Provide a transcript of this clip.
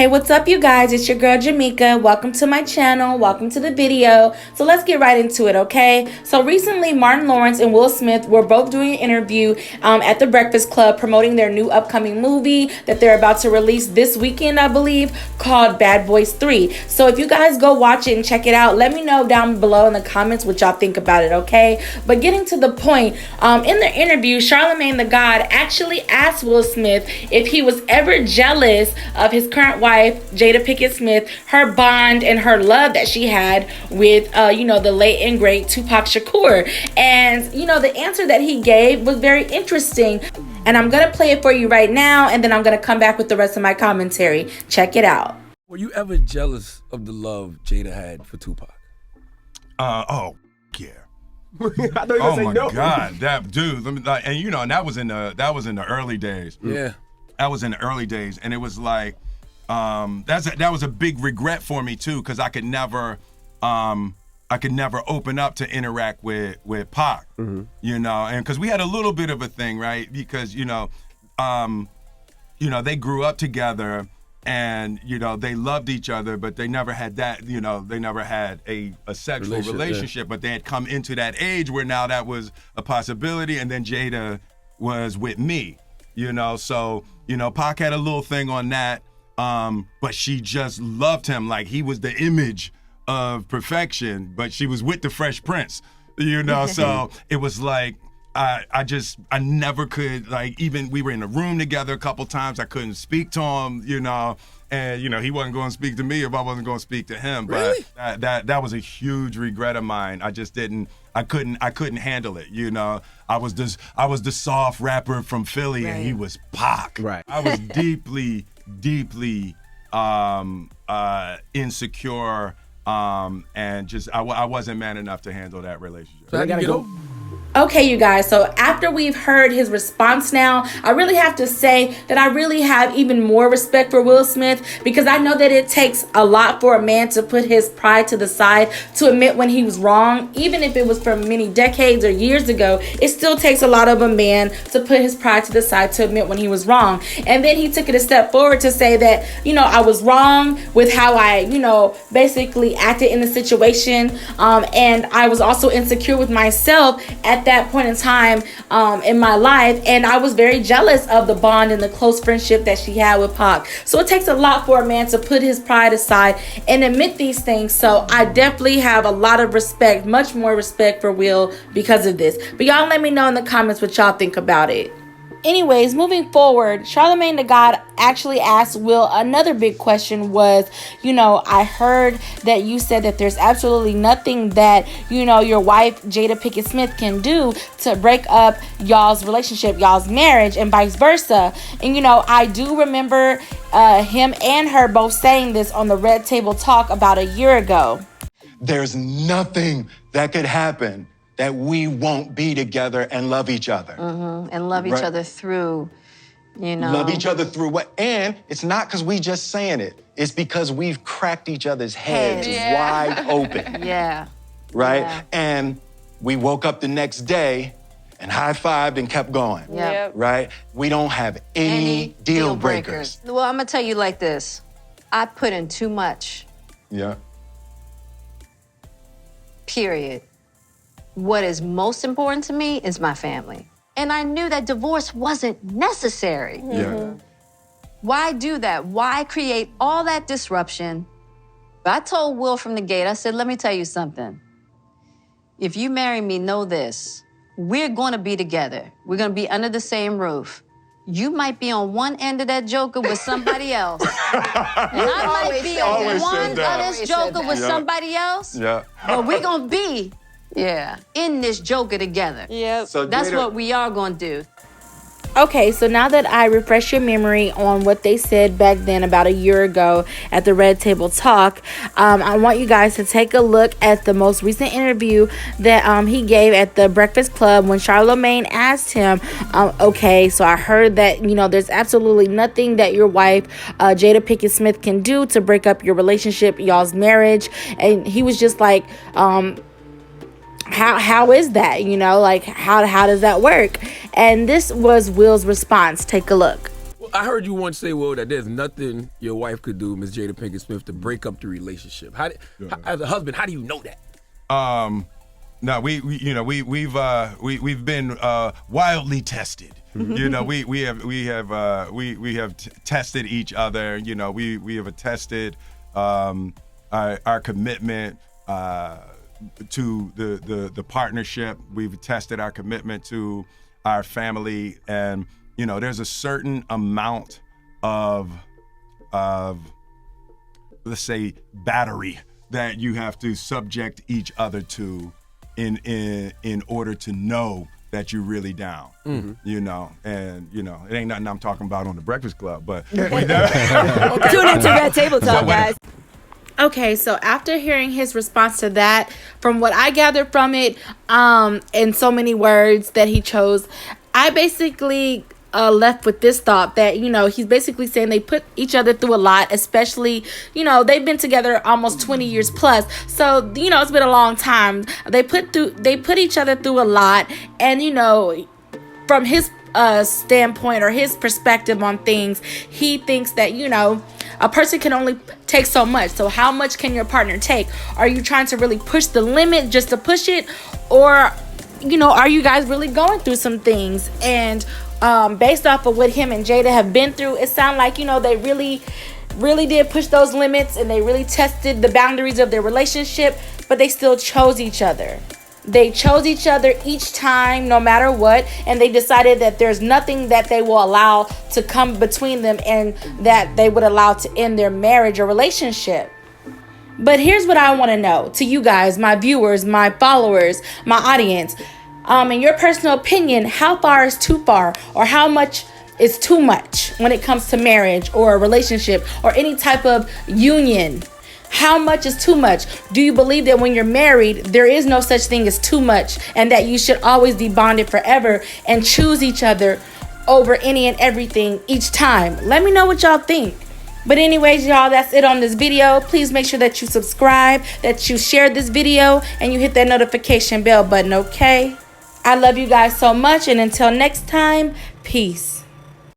Hey, what's up, you guys? It's your girl Jameka. Welcome to my channel. Welcome to the video. So let's get right into it, okay? So recently, Martin Lawrence and Will Smith were both doing an interview at the Breakfast Club promoting their new upcoming movie that they're about to release this weekend, I believe, called Bad Boys 3. So if you guys go watch it and check it out, let me know down below in the comments what y'all think about it, okay? But getting to the point, in the interview, Charlamagne the God actually asked Will Smith if he was ever jealous of his current wife, Jada Pinkett Smith, her bond and her love that she had with, the late and great Tupac Shakur. And, the answer that he gave was very interesting. And I'm going to play it for you right now, and then I'm going to come back with the rest of my commentary. Check it out. Were you ever jealous of the love Jada had for Tupac? Yeah. I thought you were Oh gonna say my no. God, that dude. And that was in the early days. Yeah. That was in the early days, and it was like, that was a big regret for me too, because I could never open up to interact with Pac, and because we had a little bit of a thing, right? Because they grew up together, and they loved each other, but they never had that, they never had a sexual relationship, but they had come into that age where now that was a possibility, and then Jada was with me, so Pac had a little thing on that. But she just loved him like he was the image of perfection, but she was with the Fresh Prince, so it was like, I never could, like, even we were in a room together a couple times, I couldn't speak to him, and he wasn't going to speak to me if I wasn't going to speak to him. Really? But that was a huge regret of mine. I couldn't handle it, I was the soft rapper from Philly, and he was Pac. Right. I was deeply insecure, and just I wasn't man enough to handle that relationship. So I gotta go. Okay, you guys, so after we've heard his response now, I really have to say that I really have even more respect for Will Smith, because I know that it takes a lot for a man to put his pride to the side, to admit when he was wrong. Even if it was from many decades or years ago, it still takes a lot of a man to put his pride to the side to admit when he was wrong. And then he took it a step forward to say that, I was wrong with how I, basically acted in the situation. And I was also insecure with myself at that point in time in my life, and I was very jealous of the bond and the close friendship that she had with Pac. So it takes a lot for a man to put his pride aside and admit these things. So I definitely have a lot of respect, much more respect for Will because of this. But y'all let me know in the comments what y'all think about it. Anyways, moving forward, Charlamagne the God actually asked Will another big question was, I heard that you said that there's absolutely nothing that, your wife, Jada Pinkett Smith, can do to break up y'all's relationship, y'all's marriage, and vice versa. And, I do remember him and her both saying this on the Red Table Talk about a year ago. There's nothing that could happen that we won't be together and love each other. And love each other through, Love each other through what? And it's not because we just saying it. It's because we've cracked each other's heads wide open. Yeah. Right? Yeah. And we woke up the next day and high-fived and kept going. Yep. Right? We don't have any deal breakers. Well, I'm gonna tell you like this. I put in too much. Yeah. Period. What is most important to me is my family. And I knew that divorce wasn't necessary. Yeah. Why do that? Why create all that disruption? But I told Will from the gate, I said, let me tell you something. If you marry me, know this. We're gonna be together. We're gonna be under the same roof. You might be on one end of that joker with somebody else. And I might be on one of this joker with somebody else. Yeah. But we're gonna be in this joker together. Yep. So That's Jada, what we are gonna do. Okay, so now that I refresh your memory on what they said back then about a year ago at the Red Table Talk, I want you guys to take a look at the most recent interview that he gave at the Breakfast Club when Charlamagne asked him, okay, so I heard that, there's absolutely nothing that your wife, Jada Pinkett Smith, can do to break up your relationship, y'all's marriage. And he was just like, how is that? How does that work? And this was Will's response. Take a look. I heard you once say, Will, that there's nothing your wife could do, Miss Jada Pinkett Smith, to break up the relationship. As a husband, how do you know that? No, we've been wildly tested. You know, we have tested each other. You know, we have attested our commitment to the partnership. We've tested our commitment to our family, and you know, there's a certain amount of let's say battery that you have to subject each other to in order to know that you're really down. You know, and you know, it ain't nothing I'm talking about on the Breakfast Club, but Tune into Red Table Talk, guys. Okay, so after hearing his response to that, from what I gathered from it, in so many words that he chose, I basically left with this thought that, you know, he's basically saying they put each other through a lot, especially, you know, they've been together almost 20 years plus. So, you know, it's been a long time. They put each other through a lot, and, you know, from his standpoint or his perspective on things, he thinks that, you know, a person can only take so much. So how much can your partner take? Are you trying to really push the limit just to push it? Or, you know, are you guys really going through some things? And based off of what him and Jada have been through, it sounds like, you know, they really did push those limits, and they really tested the boundaries of their relationship, but they still chose each other. They chose each other each time, no matter what, and they decided that there's nothing that they will allow to come between them and that they would allow to end their marriage or relationship. But here's what I want to know to you guys, my viewers, my followers, my audience. In your personal opinion, how far is too far, or how much is too much when it comes to marriage or a relationship or any type of union? How much is too much? Do you believe that when you're married, there is no such thing as too much, and that you should always be bonded forever and choose each other over any and everything each time? Let me know what y'all think. But anyways, y'all, that's it on this video. Please make sure that you subscribe, that you share this video, and you hit that notification bell button, okay? I love you guys so much, and until next time, peace.